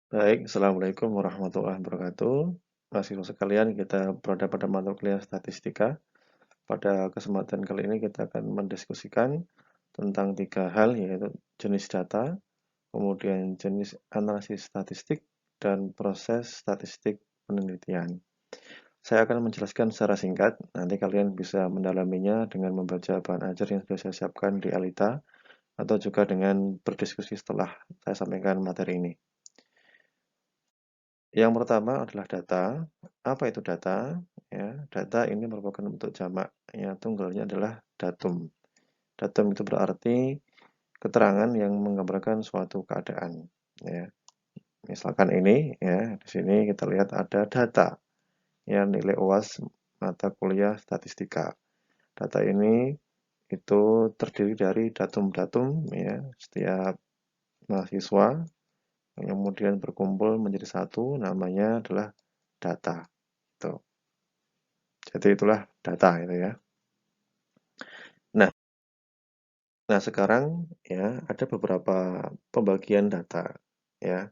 Baik, Assalamualaikum warahmatullahi wabarakatuh. Mahasiswa sekalian, kita berada pada mata kuliah statistika. Pada kesempatan kali ini kita akan mendiskusikan tentang tiga hal, yaitu jenis data, kemudian jenis analisis statistik, dan proses statistik penelitian. Saya akan menjelaskan secara singkat, nanti kalian bisa mendalaminya dengan membaca bahan ajar yang sudah saya siapkan di Alita, atau juga dengan berdiskusi setelah saya sampaikan materi ini. Yang pertama adalah data. Apa itu data? Ya, data ini merupakan bentuk jamak. Ya, tunggalnya adalah datum. Datum itu berarti keterangan yang menggambarkan suatu keadaan. Ya, misalkan ini, ya, di sini kita lihat ada data. Ya, nilai UAS mata kuliah statistika. Data ini itu terdiri dari datum-datum, ya, setiap mahasiswa yang kemudian berkumpul menjadi satu, namanya adalah data. Tuh. Jadi itulah data itu ya. Nah, nah sekarang ya ada beberapa pembagian data ya.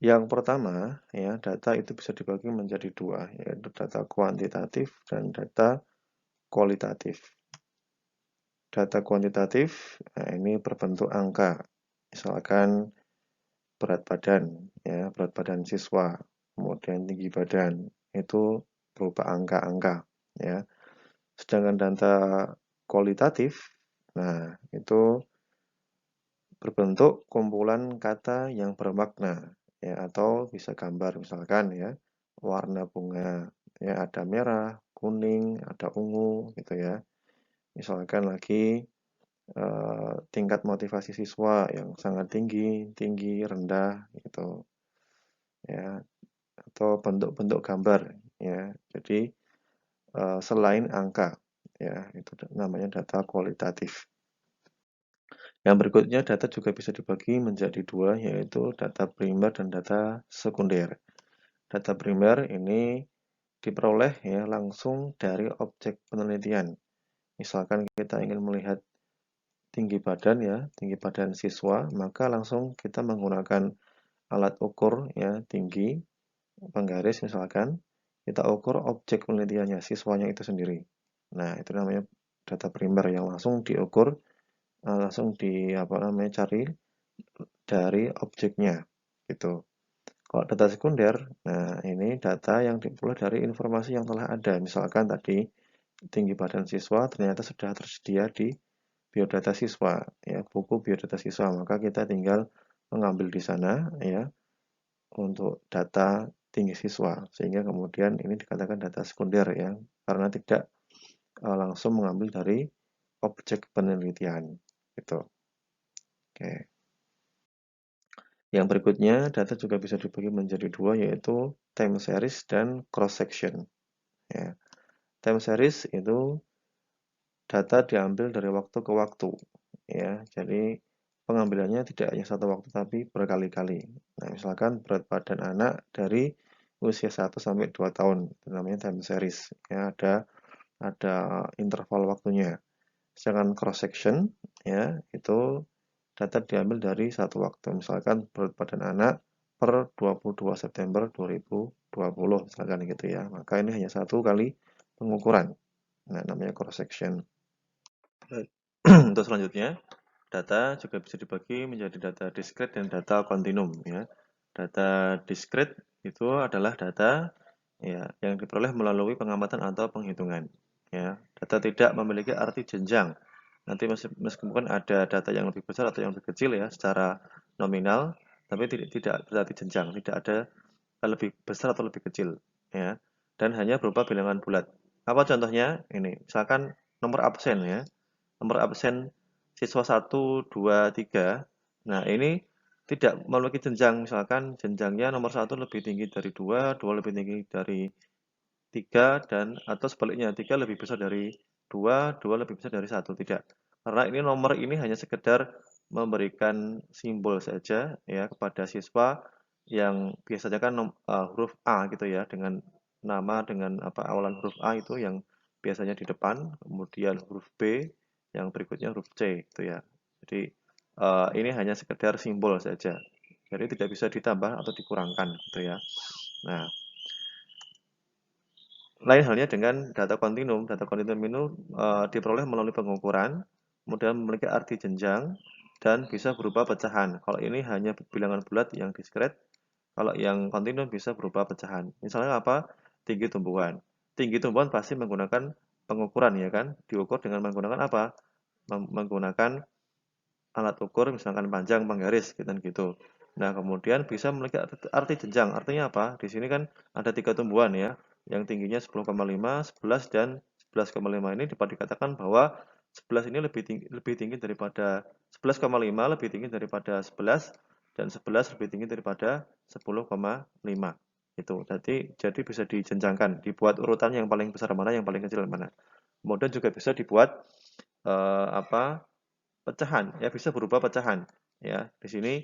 Yang pertama ya, data itu bisa dibagi menjadi dua, yaitu data kuantitatif dan data kualitatif. Data kuantitatif, nah ini berbentuk angka. Misalkan berat badan ya, berat badan siswa, kemudian tinggi badan, itu berupa angka-angka ya. Sedangkan data kualitatif, nah itu berbentuk kumpulan kata yang bermakna ya, atau bisa gambar misalkan ya, warna bunga ya, ada merah, kuning, ada ungu gitu ya. Misalkan lagi tingkat motivasi siswa yang sangat tinggi, tinggi, rendah gitu ya, atau bentuk-bentuk gambar ya. Jadi selain angka ya, itu namanya data kualitatif. Yang berikutnya, data juga bisa dibagi menjadi dua, yaitu data primer dan data sekunder. Data primer ini diperoleh ya langsung dari objek penelitian. Misalkan kita ingin melihat tinggi badan ya, tinggi badan siswa, maka langsung kita menggunakan alat ukur ya tinggi penggaris misalkan, kita ukur objek penelitiannya, siswanya itu sendiri. Nah, itu namanya data primer yang langsung diukur, langsung cari dari objeknya gitu. Kalau data sekunder, nah ini data yang diperoleh dari informasi yang telah ada. Misalkan tadi tinggi badan siswa ternyata sudah tersedia di biodata siswa, ya buku biodata siswa. Maka kita tinggal mengambil di sana, ya untuk data tinggi siswa, sehingga kemudian ini dikatakan data sekunder ya, karena tidak langsung mengambil dari objek penelitian. Gitu. Oke. Yang berikutnya, data juga bisa dibagi menjadi dua, yaitu time series dan cross section. Ya. Time series itu data diambil dari waktu ke waktu, ya. Jadi pengambilannya tidak hanya satu waktu tapi berkali-kali. Nah, misalkan berat badan anak dari usia 1 sampai 2 tahun, itu namanya time series. Ya, ada interval waktunya. Sedangkan cross section ya, itu data diambil dari satu waktu. Misalkan berat badan anak per 22 September 2020 misalkan gitu ya. Maka ini hanya satu kali pengukuran. Nah, namanya cross section. Untuk selanjutnya, data juga bisa dibagi menjadi data diskret dan data kontinum ya. Data diskret itu adalah data ya yang diperoleh melalui pengamatan atau penghitungan ya. Data tidak memiliki arti jenjang. Nanti meskipun ada data yang lebih besar atau yang lebih kecil ya secara nominal, tapi tidak berarti jenjang, tidak ada lebih besar atau lebih kecil ya. Dan hanya berupa bilangan bulat. Apa contohnya? Ini, misalkan nomor absen ya. Nomor absen siswa 1, 2, 3. Nah, ini tidak memiliki jenjang. Misalkan jenjangnya nomor 1 lebih tinggi dari 2, 2 lebih tinggi dari 3, dan atau sebaliknya 3 lebih besar dari 2, 2 lebih besar dari 1. Tidak. Karena ini nomor ini hanya sekedar memberikan simbol saja ya kepada siswa yang biasanya kan huruf A gitu ya, dengan nama dengan awalan huruf A itu yang biasanya di depan, kemudian huruf B, yang berikutnya huruf C gitu ya. Jadi ini hanya sekedar simbol saja. jadi tidak bisa ditambah atau dikurangkan gitu ya. Nah, lain halnya dengan data kontinum. Data kontinum itu diperoleh melalui pengukuran, kemudian memiliki arti jenjang, dan bisa berupa pecahan. Kalau ini hanya bilangan bulat yang diskret, kalau yang kontinum bisa berupa pecahan. Misalnya apa? Tinggi tumbuhan. Tinggi tumbuhan pasti menggunakan pengukuran ya kan? Diukur dengan menggunakan apa? Menggunakan alat ukur misalkan panjang, penggaris gitu kan gitu. Nah, kemudian bisa memiliki arti jenjang. Artinya apa? Di sini kan ada 3 tumbuhan ya, yang tingginya 10,5, 11 dan 11,5 ini dapat dikatakan bahwa 11 ini lebih tinggi daripada 11,5 lebih tinggi daripada 11 dan 11 lebih tinggi daripada 10,5. Itu. Jadi bisa dijenjangkan, dibuat urutan yang paling besar mana, yang paling kecil mana. Kemudian juga bisa dibuat apa? Pecahan, ya bisa berubah pecahan. Ya, di sini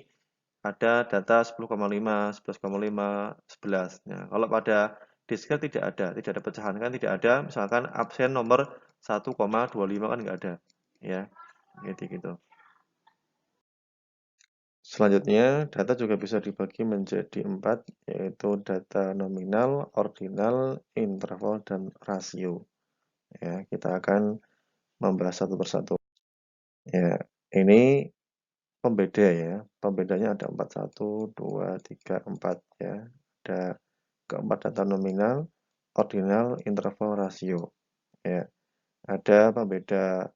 ada data 10,5, 11,5, 11. Nah, kalau pada diskret tidak ada pecahan kan tidak ada, misalkan absen nomor 1,25 kan nggak ada. Ya, gitu. Selanjutnya, data juga bisa dibagi menjadi 4, yaitu data nominal, ordinal, interval, dan rasio. Ya, kita akan membahas satu persatu. Ya, ini pembeda ya. Pembedanya ada 4, 1, 2, 3, 4 ya. Ada keempat data nominal, ordinal, interval, rasio. Ya. Ada pembeda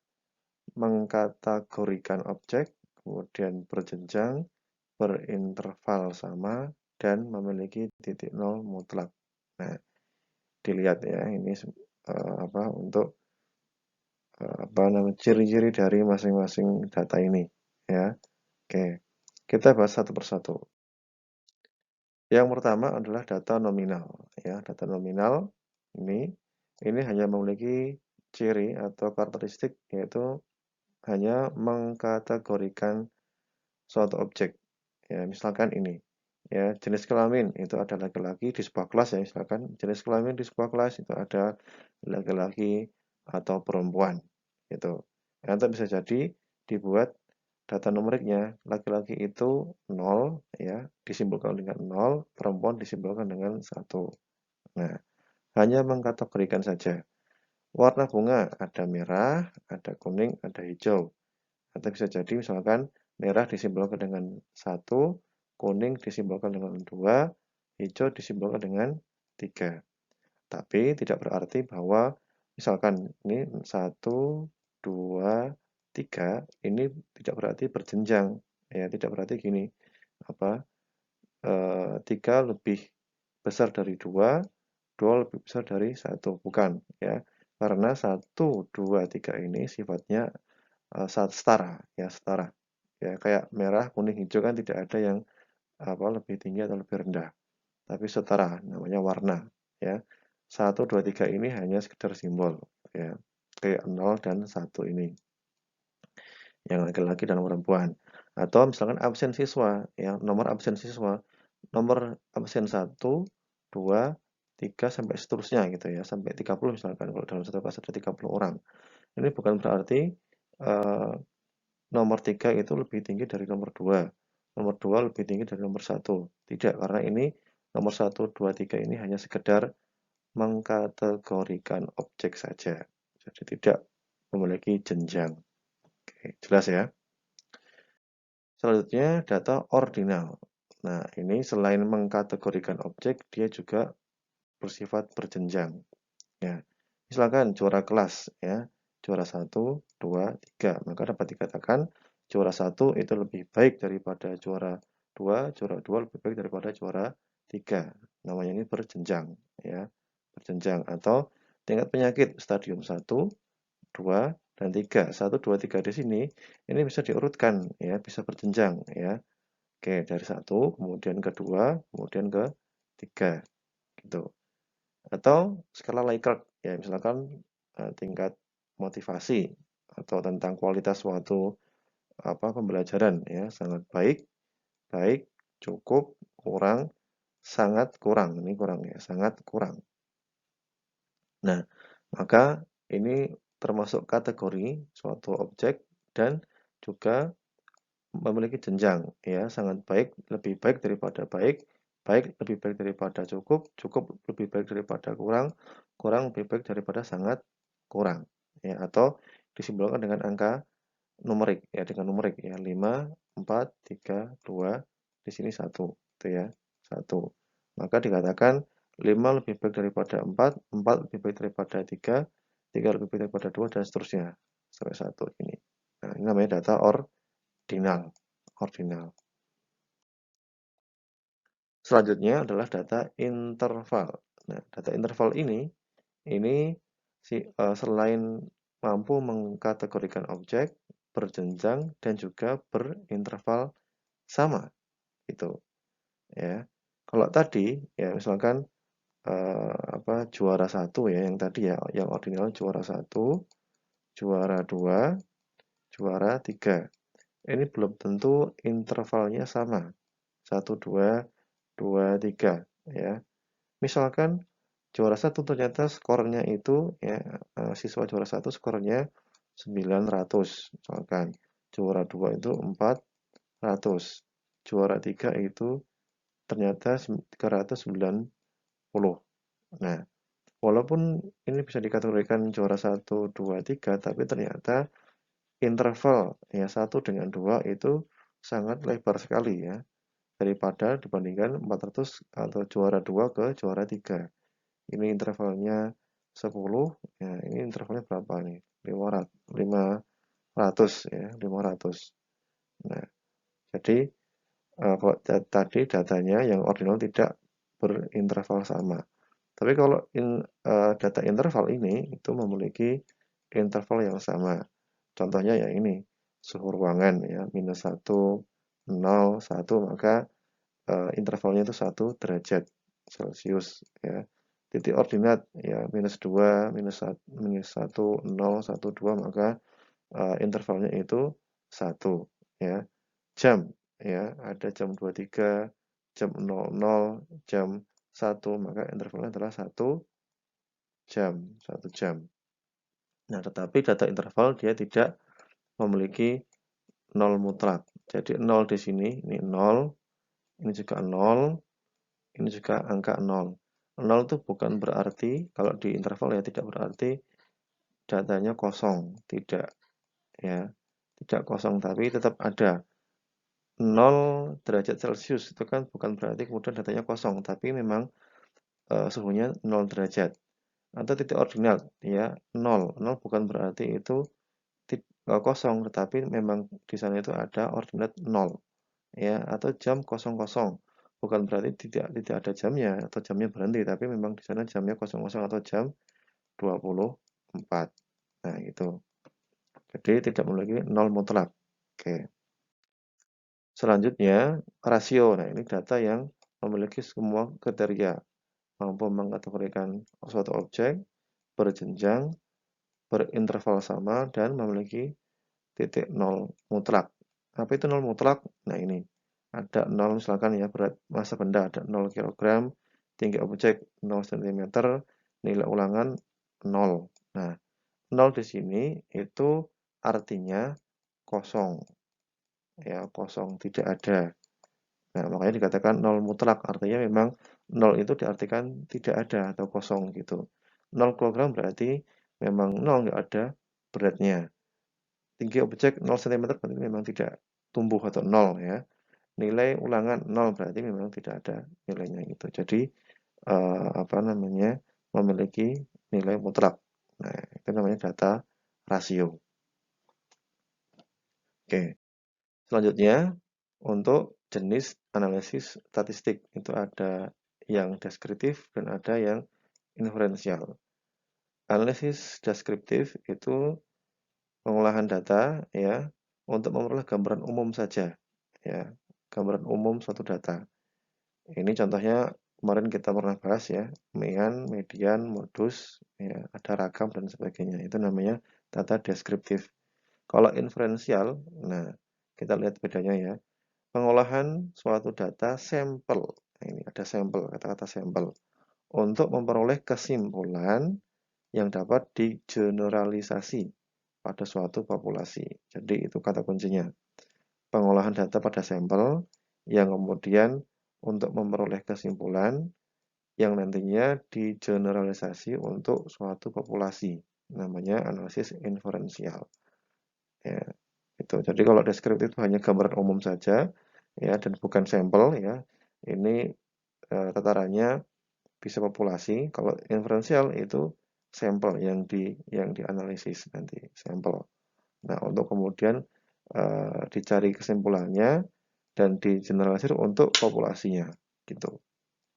mengkategorikan objek, kemudian berjenjang, berinterval sama, dan memiliki titik nol mutlak. Nah, dilihat ya, ini untuk ciri-ciri dari masing-masing data ini ya. Oke, kita bahas satu persatu. Yang pertama adalah data nominal ya. Data nominal ini hanya memiliki ciri atau karakteristik yaitu hanya mengkategorikan suatu objek. Ya, misalkan ini ya, jenis kelamin itu ada laki-laki di sebuah kelas ya, misalkan jenis kelamin di sebuah kelas itu ada laki-laki atau perempuan gitu. Nanti bisa jadi dibuat data numeriknya, laki-laki itu 0 ya, disimbolkan dengan 0, perempuan disimbolkan dengan 1. Nah, hanya mengkategorikan saja. Warna bunga ada merah, ada kuning, ada hijau. Atau bisa jadi misalkan merah disimbolkan dengan 1, kuning disimbolkan dengan 2, hijau disimbolkan dengan 3. Tapi tidak berarti bahwa misalkan ini 1, 2, 3 ini tidak berarti berjenjang. Ya, tidak berarti gini, 3 lebih besar dari 2, 2 lebih besar dari 1. Bukan, ya. Karena 1, 2, 3 ini sifatnya setara, ya setara. Ya, kayak merah, kuning, hijau kan tidak ada yang lebih tinggi atau lebih rendah. Tapi setara, namanya warna, ya. 1, 2, 3 ini hanya sekedar simbol, ya. Kayak 0 dan 1 ini. Yang laki-laki dan perempuan. Atau misalkan absen siswa, ya, nomor absen siswa. Nomor absen 1, 2, 3 sampai seterusnya gitu ya, sampai 30 misalkan kalau dalam satu kelas ada 30 orang. Ini bukan berarti eh, nomor 3 itu lebih tinggi dari nomor 2. Nomor 2 lebih tinggi dari nomor 1. Tidak, karena ini nomor 1, 2, 3 ini hanya sekedar mengkategorikan objek saja. Jadi tidak memiliki jenjang. Oke, jelas ya. Selanjutnya data ordinal. Nah, ini selain mengkategorikan objek, dia juga bersifat berjenjang. Ya, misalkan juara kelas ya, juara 1, 2, 3. Maka dapat dikatakan juara 1 itu lebih baik daripada juara 2, juara 2 lebih baik daripada juara 3. Namanya ini berjenjang ya. Berjenjang atau tingkat penyakit stadium 1, 2, dan 3. 1, 2, 3 di sini ini bisa diurutkan ya, bisa berjenjang ya. Oke, dari 1 kemudian ke 2, kemudian ke 3 gitu. Atau skala Likert ya, misalkan tingkat motivasi atau tentang kualitas suatu pembelajaran ya, sangat baik, baik, cukup, kurang, sangat kurang. Ini kurang ya, sangat kurang. Nah, maka ini termasuk kategori suatu objek dan juga memiliki jenjang, ya, sangat baik, lebih baik daripada baik, baik lebih baik daripada cukup, cukup lebih baik daripada kurang, kurang lebih baik daripada sangat kurang, ya, atau disimbolkan dengan angka numerik, ya, dengan numerik, ya, 5, 4, 3, 2, di sini 1, itu ya, 1. Maka dikatakan 5 lebih baik daripada 4 lebih baik daripada 3 lebih baik daripada 2, dan seterusnya, sampai 1 ini. Nah, ini namanya data ordinal. Ordinal. Selanjutnya adalah data interval. Nah, data interval ini selain mampu mengkategorikan objek, berjenjang, dan juga berinterval sama, itu ya. Kalau tadi ya misalkan juara 1 ya, yang tadi ya, yang ordinal juara 1, juara 2, juara 3. Ini belum tentu intervalnya sama. 1, 2, 2, 3 ya. Misalkan juara 1 ternyata skornya itu ya, siswa juara 1 skornya 900 misalkan. Juara 2 itu 400. Juara 3 itu ternyata 390. Nah, walaupun ini bisa dikategorikan juara 1, 2, 3, tapi ternyata interval ya 1 dengan 2 itu sangat lebar sekali ya, daripada dibandingkan 400 atau juara 2 ke juara 3. Ini intervalnya 10, ya ini intervalnya berapa nih? 500 ya, 500. Nah, jadi kalau tadi datanya yang ordinal tidak berinterval sama. Tapi kalau data interval ini itu memiliki interval yang sama. Contohnya ya ini, suhu ruangan ya, -1, 0, 1, maka intervalnya itu 1 derajat Celcius ya. Titik ordinat ya -2, -1, 0, 1, 2, maka intervalnya itu 1 ya. Jam ya, ada jam 23, jam 00, jam 1, maka intervalnya adalah 1 jam, 1 jam. Nah, tetapi data interval dia tidak memiliki 0 mutlak. Jadi 0 di sini, ini 0, ini juga 0, ini juga angka 0. 0 itu bukan berarti, kalau di interval ya tidak berarti datanya kosong, tidak ya. Tidak kosong, tapi tetap ada 0 derajat Celcius, itu kan bukan berarti kemudian datanya kosong, tapi memang suhunya 0 derajat. Atau titik ordinal ya, 0. 0 bukan berarti itu kosong, tetapi memang di sana itu ada ordinat 0 ya, atau jam 00. Bukan berarti tidak ada jamnya atau jamnya berhenti, tapi memang di sana jamnya 00 atau jam 24. Nah, itu. Jadi tidak memiliki 0 mutlak. Oke. Selanjutnya, rasio. Nah, ini data yang memiliki semua kriteria, mampu mengkategorikan suatu objek, berjenjang, berinterval sama, dan memiliki titik 0 mutlak. Apa itu 0 mutlak? Nah, ini. Ada 0 misalkan ya, berat massa benda ada 0 kg, tinggi objek 0 cm, nilai ulangan 0. Nah, 0 di sini itu artinya kosong. Ya, kosong, tidak ada. Nah, makanya dikatakan 0 mutlak, artinya memang 0 itu diartikan tidak ada atau kosong gitu. 0 kg berarti memang 0 nggak ada beratnya. Tinggi objek 0 cm berarti memang tidak tumbuh atau 0 ya. Nilai ulangan 0 berarti memang tidak ada nilainya gitu. Jadi memiliki nilai mutlak. Nah, itu namanya data rasio. Oke. Selanjutnya untuk jenis analisis statistik itu ada yang deskriptif dan ada yang inferensial. Analisis deskriptif itu pengolahan data ya untuk memperoleh gambaran umum saja ya, gambaran umum suatu data. Ini contohnya kemarin kita pernah bahas ya, median, modus, ya, ada ragam dan sebagainya. Itu namanya data deskriptif. Kalau inferensial, nah kita lihat bedanya ya. Pengolahan suatu data sampel. Nah, ini ada sampel, kata-kata sampel. Untuk memperoleh kesimpulan yang dapat digeneralisasi pada suatu populasi. Jadi itu kata kuncinya. pengolahan data pada sampel yang kemudian untuk memperoleh kesimpulan yang nantinya digeneralisasi untuk suatu populasi. Namanya analisis inferensial. Ya, itu. Jadi kalau deskriptif itu hanya gambaran umum saja ya dan bukan sampel ya. Ini tatarannya bisa populasi. Kalau inferensial itu sampel yang dianalisis nanti sampel. Nah, untuk kemudian dicari kesimpulannya dan digeneralisir untuk populasinya gitu.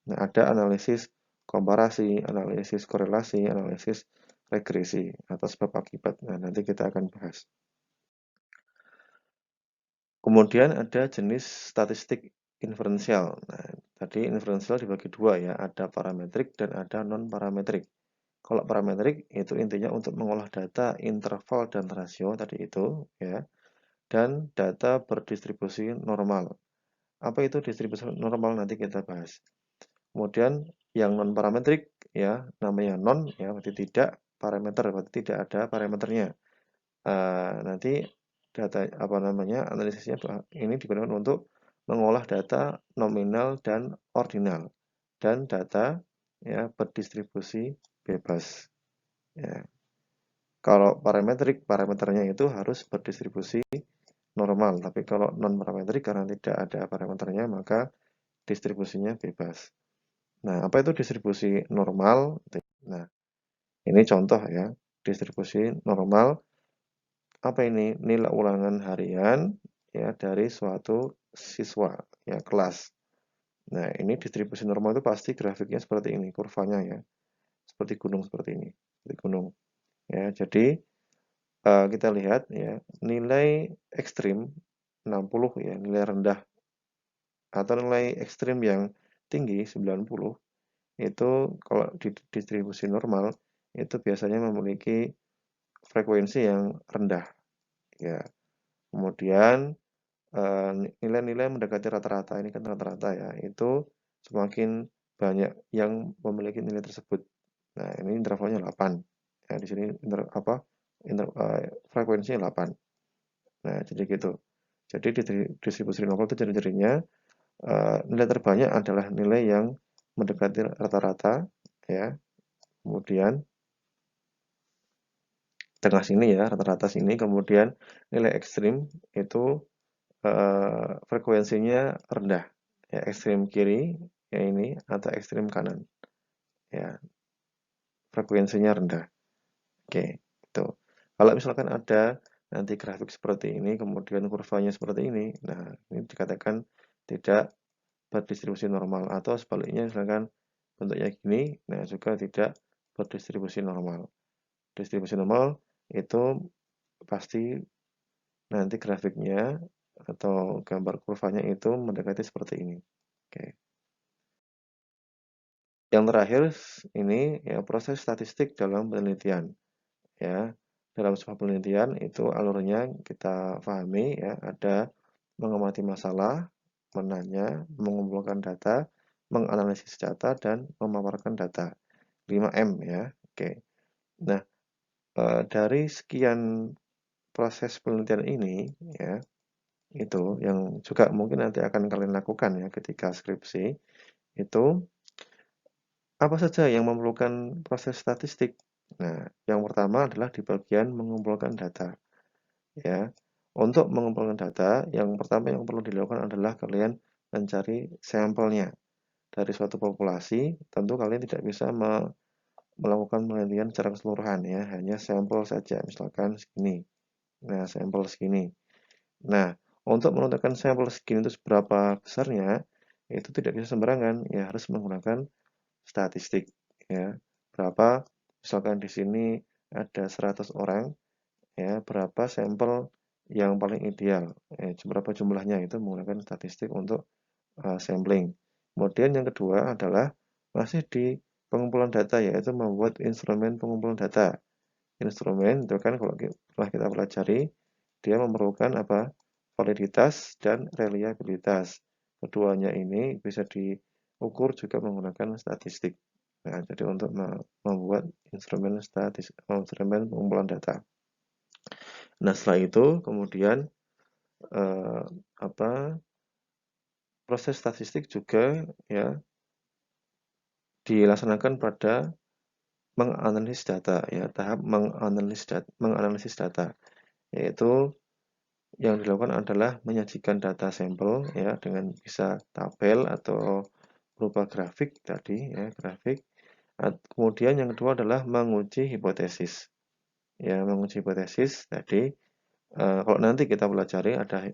Nah, ada analisis komparasi, analisis korelasi, analisis regresi atau sebab akibat. Nah, nanti kita akan bahas. Kemudian ada jenis statistik inferensial. Nah, tadi inferensial dibagi dua ya, ada parametrik dan ada non-parametrik. Kalau parametrik itu intinya untuk mengolah data interval dan rasio tadi itu ya, dan data berdistribusi normal. Apa itu distribusi normal nanti kita bahas. Kemudian yang non parametrik ya, namanya non ya berarti tidak, parameter berarti tidak ada parameternya. Nanti data apa namanya analisisnya ini digunakan untuk mengolah data nominal dan ordinal dan data ya berdistribusi bebas ya. Kalau parametrik parameternya itu harus berdistribusi normal, tapi kalau non parametrik karena tidak ada parameternya maka distribusinya bebas. Nah, apa itu distribusi normal? Nah, ini contoh ya, distribusi normal. Apa ini? Nilai ulangan harian ya dari suatu siswa ya kelas. Nah, ini distribusi normal itu pasti grafiknya seperti ini, kurvanya ya. Seperti gunung seperti ini, seperti gunung. Ya, jadi kita lihat ya, nilai ekstrim 60 ya, nilai rendah atau nilai ekstrim yang tinggi 90 itu kalau di distribusi normal itu biasanya memiliki frekuensi yang rendah ya. Kemudian nilai-nilai mendekati rata-rata ini kan rata-rata ya, itu semakin banyak yang memiliki nilai tersebut. Nah, ini intervalnya 8. Ya, di sini frekuensinya 8. Nah, jadi gitu. Jadi distribusi normal itu ciri-cirinya nilai terbanyak adalah nilai yang mendekati rata-rata ya. Kemudian tengah sini ya, rata-rata sini, kemudian nilai ekstrim itu frekuensinya rendah. Ya, ekstrim kiri ya ini atau ekstrim kanan. Ya, frekuensinya rendah. Oke, itu. Kalau misalkan ada nanti grafik seperti ini, kemudian kurvanya seperti ini, nah ini dikatakan tidak berdistribusi normal atau sebaliknya misalkan bentuknya gini, nah juga tidak berdistribusi normal. Distribusi normal itu pasti nanti grafiknya atau gambar kurvanya itu mendekati seperti ini. Oke. Yang terakhir ini ya proses statistik dalam penelitian. Ya, dalam sebuah penelitian itu alurnya kita pahami ya, ada mengamati masalah, menanya, mengumpulkan data, menganalisis data dan memaparkan data. 5M ya. Oke. Nah, dari sekian proses penelitian ini ya, itu yang juga mungkin nanti akan kalian lakukan ya ketika skripsi, itu apa saja yang memerlukan proses statistik? Nah, yang pertama adalah di bagian mengumpulkan data. Ya, untuk mengumpulkan data, yang pertama yang perlu dilakukan adalah kalian mencari sampelnya dari suatu populasi. Tentu kalian tidak bisa melakukan penelitian secara keseluruhan ya, hanya sampel saja, misalkan segini. Nah, sampel segini. Nah, untuk menentukan sampel segini itu seberapa besarnya, itu tidak bisa sembarangan, ya harus menggunakan statistik ya. Berapa misalkan di sini ada 100 orang ya, berapa sampel yang paling ideal. Berapa jumlahnya itu menggunakan statistik untuk sampling. Kemudian yang kedua adalah masih di pengumpulan data yaitu membuat instrumen pengumpulan data. Instrumen itu kan kalau telah kita pelajari dia memerlukan apa? Validitas dan reliabilitas. Keduanya ini bisa diukur juga menggunakan statistik. Nah, jadi untuk membuat instrumen pengumpulan data. Nah, setelah itu kemudian eh, apa proses statistik juga ya dilaksanakan pada menganalisis data ya, tahap menganalisis data, yaitu yang dilakukan adalah menyajikan data sampel ya dengan bisa tabel atau berupa grafik tadi ya, grafik. Kemudian yang kedua adalah menguji hipotesis. Ya, menguji hipotesis tadi kalau nanti kita pelajari ada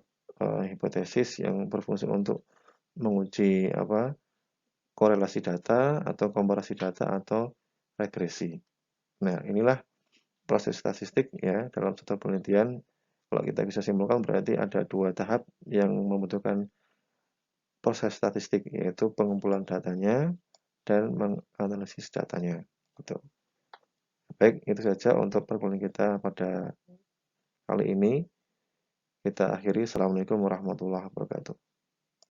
hipotesis yang berfungsi untuk menguji korelasi data atau komparasi data atau regresi. Nah, inilah proses statistik ya dalam satu penelitian. Kalau kita bisa simpulkan berarti ada dua tahap yang membutuhkan proses statistik, yaitu pengumpulan datanya dan menganalisis datanya. Gitu. Baik, itu saja untuk perkuliahan kita pada kali ini. Kita akhiri. Assalamualaikum warahmatullahi wabarakatuh.